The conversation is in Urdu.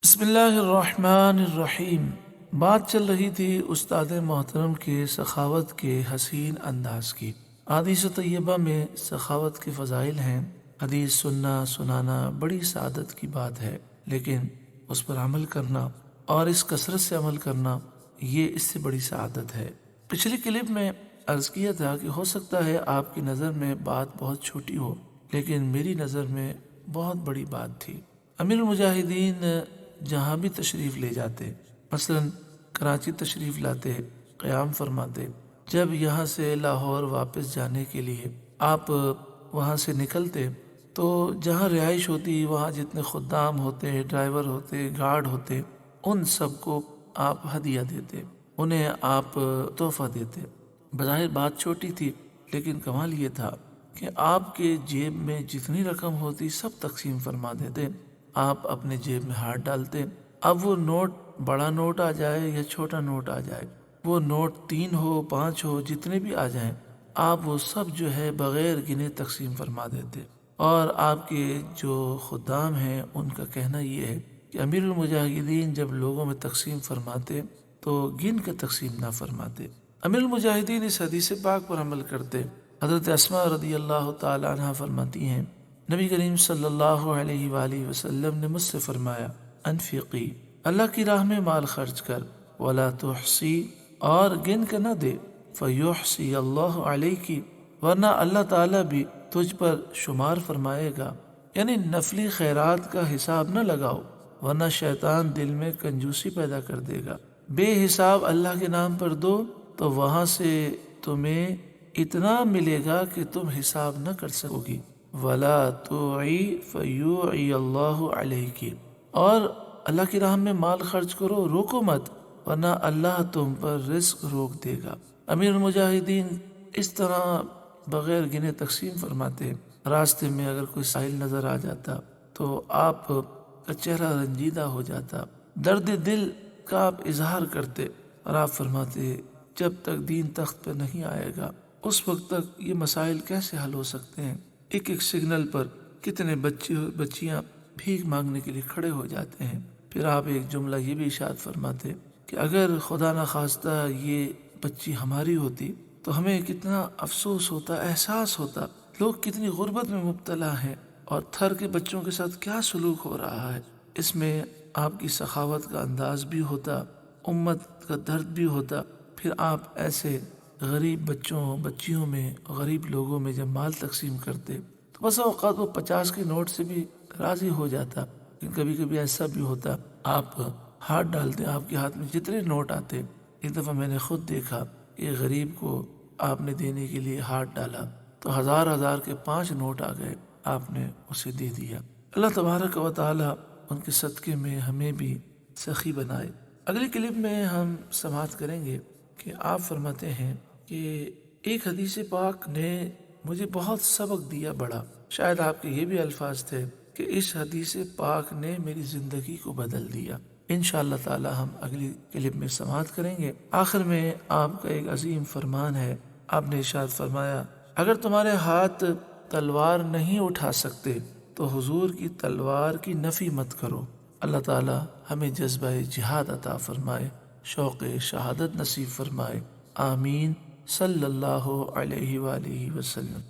بسم اللہ الرحمن الرحیم۔ بات چل رہی تھی استاد محترم کے سخاوت کے حسین انداز کی۔ حدیث طیبہ میں سخاوت کے فضائل ہیں۔ حدیث سننا سنانا بڑی سعادت کی بات ہے، لیکن اس پر عمل کرنا اور اس کثرت سے عمل کرنا یہ اس سے بڑی سعادت ہے۔ پچھلی کلپ میں عرض کیا تھا کہ ہو سکتا ہے آپ کی نظر میں بات بہت چھوٹی ہو، لیکن میری نظر میں بہت بڑی بات تھی۔ امیر المجاہدین جہاں بھی تشریف لے جاتے، مثلا کراچی تشریف لاتے، قیام فرماتے، جب یہاں سے لاہور واپس جانے کے لیے آپ وہاں سے نکلتے تو جہاں رہائش ہوتی وہاں جتنے خدام ہوتے، ڈرائیور ہوتے، گارڈ ہوتے، ان سب کو آپ ہدیہ دیتے، انہیں آپ تحفہ دیتے۔ بظاہر بات چھوٹی تھی، لیکن کمال یہ تھا کہ آپ کے جیب میں جتنی رقم ہوتی سب تقسیم فرما دیتے۔ آپ اپنے جیب میں ہاتھ ڈالتے، اب وہ نوٹ بڑا نوٹ آ جائے یا چھوٹا نوٹ آ جائے، وہ نوٹ 3 ہو 5 ہو جتنے بھی آ جائیں، آپ وہ سب جو ہے بغیر گنے تقسیم فرما دیتے۔ اور آپ کے جو خدام ہیں ان کا کہنا یہ ہے کہ امیر المجاہدین جب لوگوں میں تقسیم فرماتے تو گن کے تقسیم نہ فرماتے۔ امیر المجاہدین اس حدیث پاک پر عمل کرتے۔ حضرت اسماء رضی اللہ تعالی عنہ فرماتی ہیں، نبی کریم صلی اللہ علیہ وآلہ وسلم نے مجھ سے فرمایا، انفقی، اللہ کی راہ میں مال خرچ کر، ولا تحصی، اور گن کے نہ دے، فیحصی اللہ علیکی، ورنہ اللہ تعالیٰ بھی تجھ پر شمار فرمائے گا۔ یعنی نفلی خیرات کا حساب نہ لگاؤ، ورنہ شیطان دل میں کنجوسی پیدا کر دے گا۔ بے حساب اللہ کے نام پر دو تو وہاں سے تمہیں اتنا ملے گا کہ تم حساب نہ کر سکو گی۔ ولا توعی فیوعی اللہ علیکی، اور اللہ کی راہ میں مال خرچ کرو، روکو مت، ورنہ اللہ تم پر رزق روک دے گا۔ امیر المجاہدین اس طرح بغیر گنے تقسیم فرماتے۔ راستے میں اگر کوئی سائل نظر آ جاتا تو آپ کا چہرہ رنجیدہ ہو جاتا، درد دل کا آپ اظہار کرتے، اور آپ فرماتے جب تک دین تخت پہ نہیں آئے گا اس وقت تک یہ مسائل کیسے حل ہو سکتے ہیں۔ ایک ایک سگنل پر کتنے بچیاں بھیک مانگنے کے لیے کھڑے ہو جاتے ہیں۔ پھر آپ ایک جملہ یہ بھی ارشاد فرماتے کہ اگر خدا نخواستہ یہ بچی ہماری ہوتی تو ہمیں کتنا افسوس ہوتا، احساس ہوتا، لوگ کتنی غربت میں مبتلا ہیں اور تھر کے بچوں کے ساتھ کیا سلوک ہو رہا ہے۔ اس میں آپ کی سخاوت کا انداز بھی ہوتا، امت کا درد بھی ہوتا۔ پھر آپ ایسے غریب بچیوں میں، غریب لوگوں میں جب مال تقسیم کرتے تو بس اوقات وہ 50 کے نوٹ سے بھی راضی ہو جاتا، لیکن کبھی کبھی ایسا بھی ہوتا آپ ہاتھ ڈالتے، آپ کے ہاتھ میں جتنے نوٹ آتے۔ ایک دفعہ میں نے خود دیکھا، ایک غریب کو آپ نے دینے کے لیے ہاتھ ڈالا تو ہزار کے 5 نوٹ آ گئے، آپ نے اسے دے دیا۔ اللہ تبارک و تعالی ان کے صدقے میں ہمیں بھی سخی بنائے۔ اگلی کلپ میں ہم سماعت کریں گے کہ آپ فرماتے ہیں کہ ایک حدیث پاک نے مجھے بہت سبق دیا بڑا، شاید آپ کے یہ بھی الفاظ تھے کہ اس حدیث پاک نے میری زندگی کو بدل دیا۔ انشاءاللہ تعالی ہم اگلی کلپ میں سماعت کریں گے۔ آخر میں آپ کا ایک عظیم فرمان ہے، آپ نے ارشاد فرمایا، اگر تمہارے ہاتھ تلوار نہیں اٹھا سکتے تو حضور کی تلوار کی نفی مت کرو۔ اللہ تعالی ہمیں جذبہ جہاد عطا فرمائے، شوق شہادت نصیب فرمائے، آمین، صلی اللہ علیہ وآلہ وسلم۔